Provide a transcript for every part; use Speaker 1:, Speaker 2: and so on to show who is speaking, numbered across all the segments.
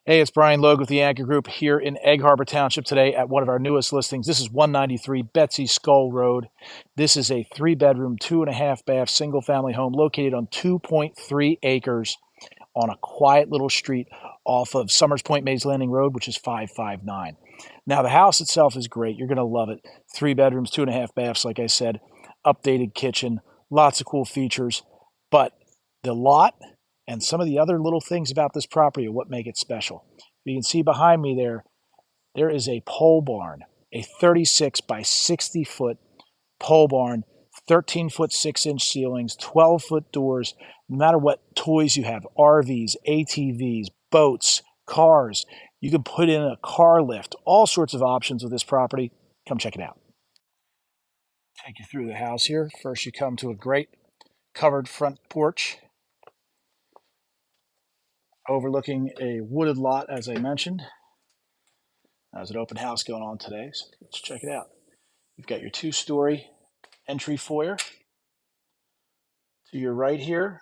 Speaker 1: Hey, it's Brian Logue with the Anchor Group here in Egg Harbor Township today at one of our newest listings. This is 193 Betsey Scull Road. This is a 3-bedroom, 2.5 bath, single family home located on 2.3 acres on a quiet little street off of Summers Point Mays Landing Road, which is 559. Now, the house itself is great. You're going to love it. 3 bedrooms, 2.5 baths, like I said, updated kitchen, lots of cool features. But the lot and some of the other little things about this property are what make it special. You can see behind me there is a pole barn, a 36 by 60 foot pole barn, 13-foot 6-inch ceilings, 12-foot doors. No matter what toys you have, RVs, ATVs, boats, cars, you can put in a car lift, all sorts of options with this property. Come check it out. Take you through the house here. First, you come to a great covered front porch overlooking a wooded lot, as I mentioned. There's an open house going on today, so let's check it out. You've got your 2-story entry foyer. To your right here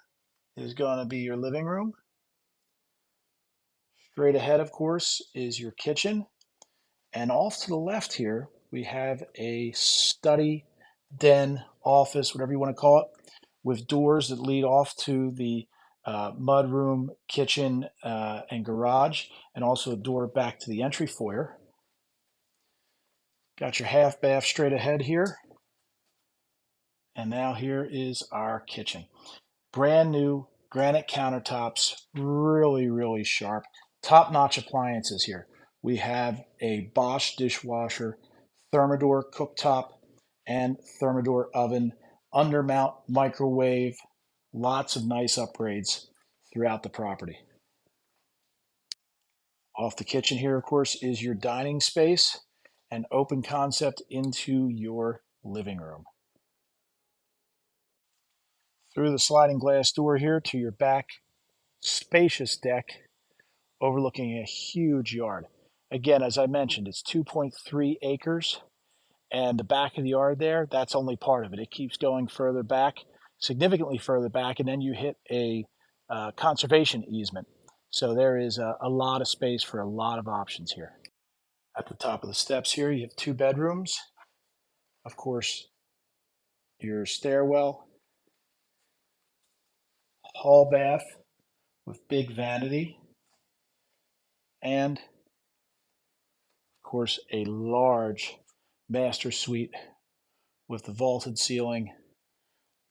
Speaker 1: is going to be your living room. Straight ahead, of course, is your kitchen. And off to the left here, we have a study, den, office, whatever you want to call it, with doors that lead off to the mudroom, kitchen, and garage, and also a door back to the entry foyer. Got your half bath straight ahead here. And now here is our kitchen. Brand new granite countertops, really, really sharp. Top-notch appliances here. We have a Bosch dishwasher, Thermador cooktop, and Thermador oven, undermount microwave, lots of nice upgrades throughout the property. Off the kitchen here, of course, is your dining space, an open concept into your living room. Through the sliding glass door here to your back spacious deck overlooking a huge yard. Again, as I mentioned, it's 2.3 acres, and the back of the yard there, that's only part of it. It keeps going further back, significantly further back, and then you hit a conservation easement. So there is a lot of space for a lot of options here. At the top of the steps here, you have 2 bedrooms. Of course, your stairwell, hall bath with big vanity, and of course, a large master suite with the vaulted ceiling,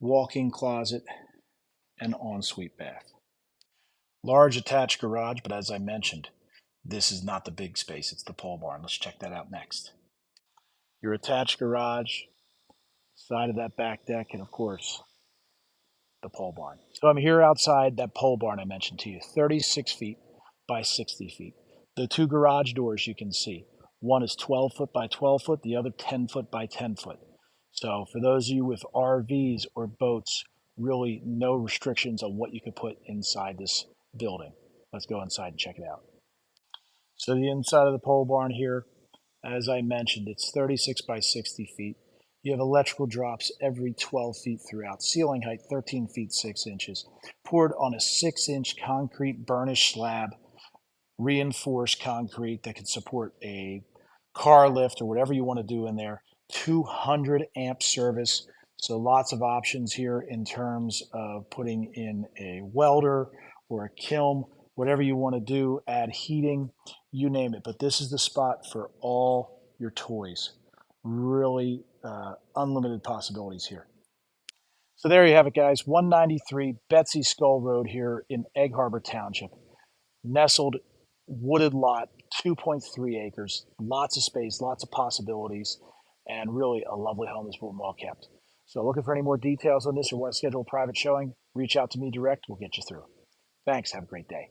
Speaker 1: walk-in closet, and ensuite bath. Large attached garage, but as I mentioned, this is not the big space, it's the pole barn. Let's check that out next. Your attached garage, side of that back deck, and of course, the pole barn. So I'm here outside that pole barn I mentioned to you, 36 feet by 60 feet. The 2 garage doors you can see. One is 12 foot by 12 foot, the other 10 foot by 10 foot. So for those of you with RVs or boats, really no restrictions on what you could put inside this building. Let's go inside and check it out. So the inside of the pole barn here, as I mentioned, it's 36 by 60 feet. You have electrical drops every 12 feet throughout. Ceiling height 13 feet 6 inches. Poured on a 6-inch concrete burnished slab, reinforced concrete that can support a car lift or whatever you want to do in there. 200 amp service. So lots of options here in terms of putting in a welder or a kiln, whatever you want to do, add heating, you name it. But this is the spot for all your toys. Really unlimited possibilities here. So there you have it, guys. 193 Betsey Scull Road here in Egg Harbor Township. Nestled wooded lot, 2.3 acres, lots of space, lots of possibilities, and really a lovely home that's been well kept. So looking for any more details on this or want to schedule a private showing, reach out to me direct. We'll get you through. Thanks. Have a great day.